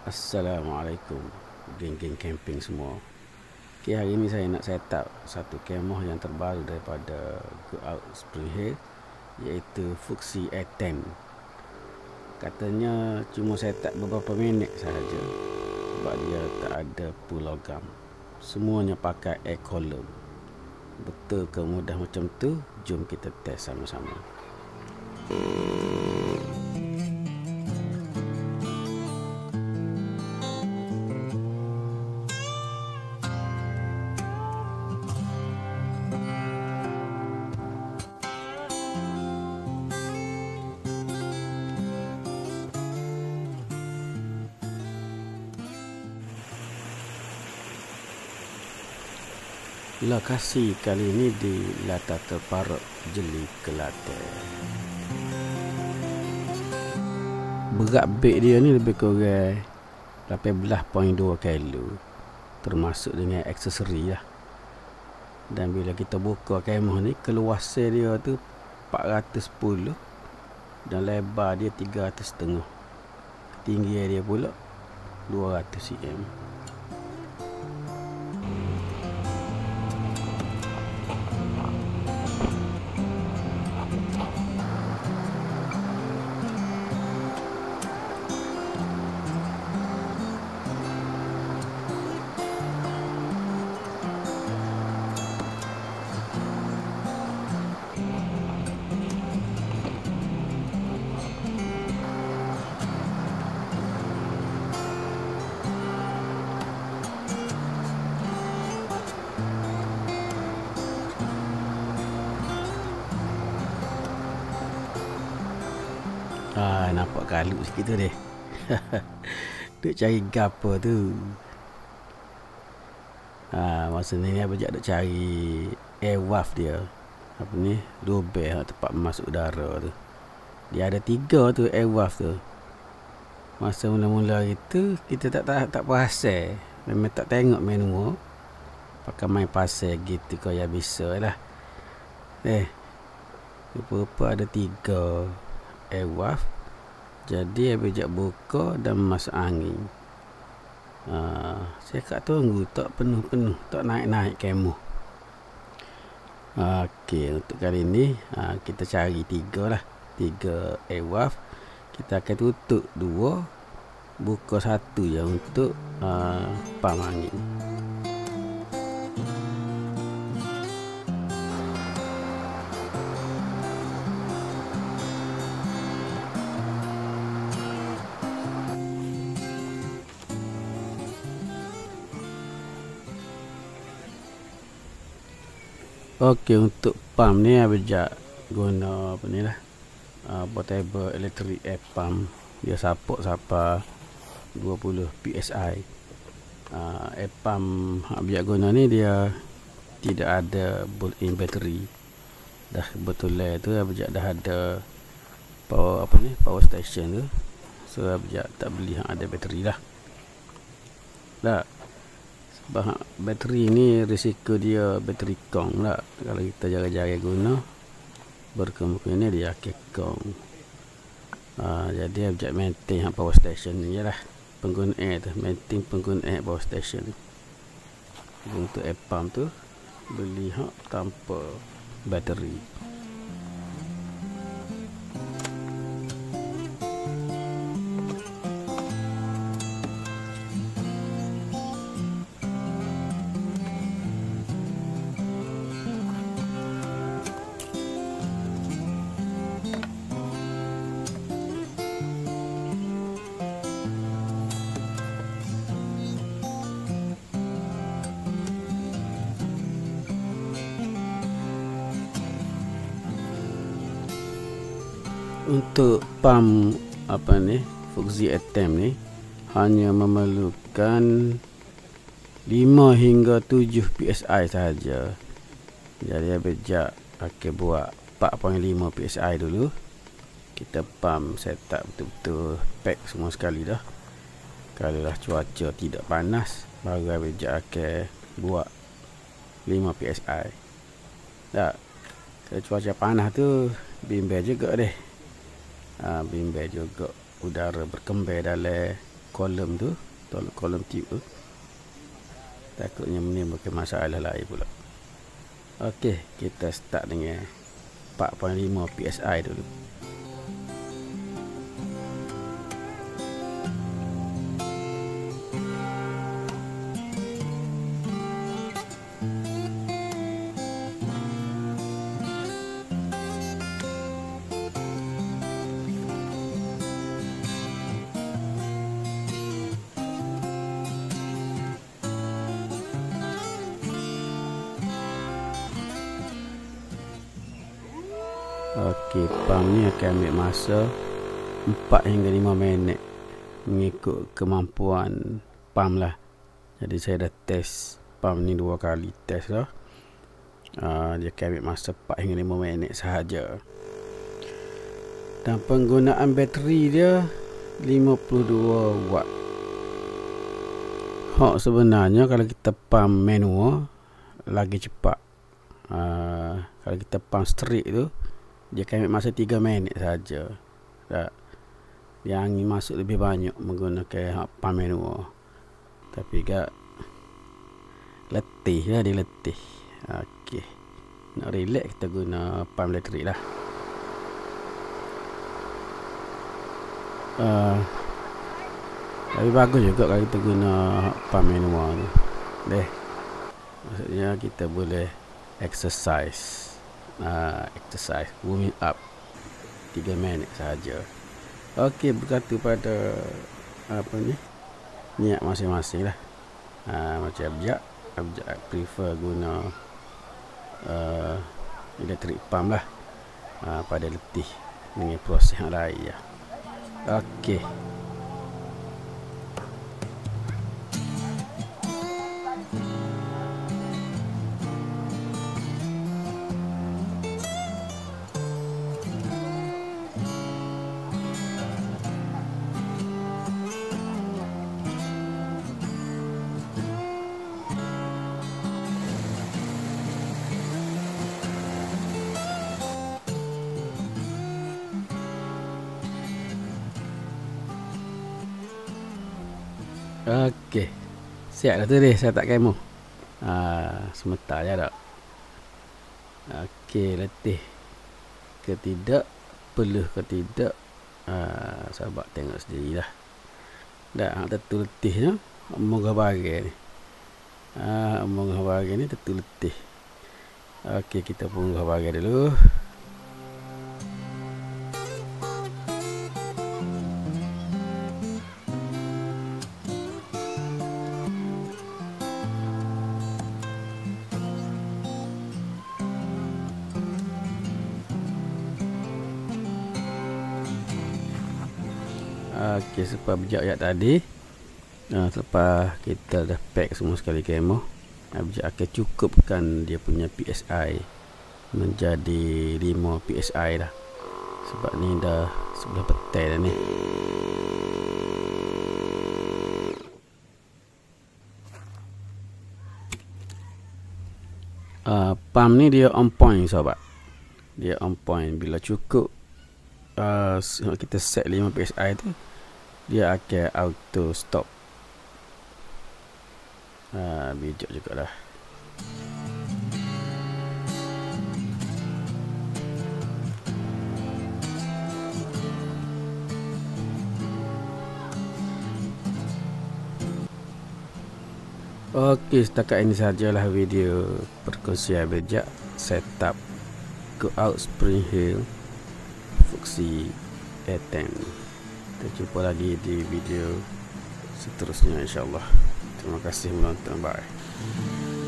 Assalamualaikum geng-geng camping semua. Okay, hari ni saya nak set up satu kemah yang terbaru daripada Go Out Spring Hill, iaitu Fuxi Air10. Katanya cuma set up beberapa minit sahaja sebab dia tak ada pull logam. Semuanya pakai air column. Betul ke mudah macam tu? Jom kita test sama-sama. Lokasi kali ini di latar terparut Jeli, Kelantan. Berat beg dia ni lebih kurang 18.2 kilo, termasuk dengan aksesori lah. Dan bila kita buka kemah ni, keluasan dia tu 410 dan lebar dia 300,5. Ketinggian dia pula 200 cm. Nampak kalut sikit tu deh. Duk cari gapo tu. Masa ni abang duk cari air waft dia. Apa ni? Lubang tempat masuk udara tu. Dia ada 3 tu air waft tu. Masa mula-mula itu kita tak perasan. Memang tak tengok menu. Pakai main pasal gitu kau ya bisa lah. Rupa-rupa ada 3 air waft. Jadi abang buka dan masuk angin. Saya kat tunggu tak penuh-penuh, tak naik-naik kemah. Okey, untuk kali ni kita cari 3 lah. 3 air waft. Kita akan tutup 2, buka 1 je untuk pam angin. Okey, untuk pump ni abang guna apa ni lah, portable electric air pump. Dia support sampai 20 PSI. Air pump abang guna ni dia tidak ada built-in bateri. Dah kebetulan tu abang dah ada power station tu. So abang tak beli yang ada bateri lah. Sebab bateri ni risiko dia bateri kong lah. Kalau kita jaga-jaga guna, berkemungkinan dia akan kong. Jadi abang maintain power station ni je lah. Penggunaan tu, maintain penggunaan power station ni. Untuk air pump tu beli tanpa bateri. Untuk pump Fuxi Air10 ni hanya memerlukan 5 hingga 7 PSI sahaja. Jadi abang akan buat 4.5 PSI dulu. Kita pump setup betul-betul pack semua sekali dah. Kalau lah cuaca tidak panas, baru abang akan buat 5 PSI. Kalau cuaca panas tu bimbang juga deh. Bimbang juga udara berkembang dalam kolom tu, tolak kolom tube tu. Takutnya menimbulkan masalah lain pula. Okey, kita start dengan 4.5 PSI dulu. Okey, pump ni akan ambil masa 4 hingga 5 minit mengikut kemampuan pump lah. Jadi saya dah test pump ni 2 kali test lah. Dia akan ambil masa 4 hingga 5 minit sahaja. Dan penggunaan bateri dia 52 watt. Sebenarnya kalau kita pump manual lagi cepat. Kalau kita pump straight tu, dia akan ambil masa 3 minit saja. Dia angin masuk lebih banyak menggunakan pump manual. Tapi gak letih lah, dia letih. Okey, nak relax kita guna pump elektrik lah. Tapi bagus juga kalau kita guna pump manual tu. Maksudnya kita boleh exercise, warming up 3 minit saja. Okey, bergantung pada niat masing-masing lah. Macam abjad prefer guna electric pump lah, pada letih dengan proses yang lain ya. Okey, okey, siap dah tu deh. Saya tak kemo. Sebentar je tak. Okey, letih ke tidak, peluh ke tidak, sahabat tengok sendiri lah. Dah tentu letihnya omong bahagian ni. Omong bahagian ni tentu letih. Okey, kita punggah bahagian dulu. Okey, selepas berjak tadi, selepas kita dah pack semua sekali kemo, berjak akan cukupkan dia punya PSI menjadi 5 PSI dah. Sebab ni dah sebelah petai dah ni. Pump ni dia on point sahabat. Dia on point. Bila cukup kita set 5 PSI tu, dia akan auto stop. Bijak juga dah. Okey, setakat ini sajalah video perkongsian bijak setup go out Spring Hill Fuxi A10. Kita jumpa lagi di video seterusnya insyaAllah. Terima kasih menonton. Bye.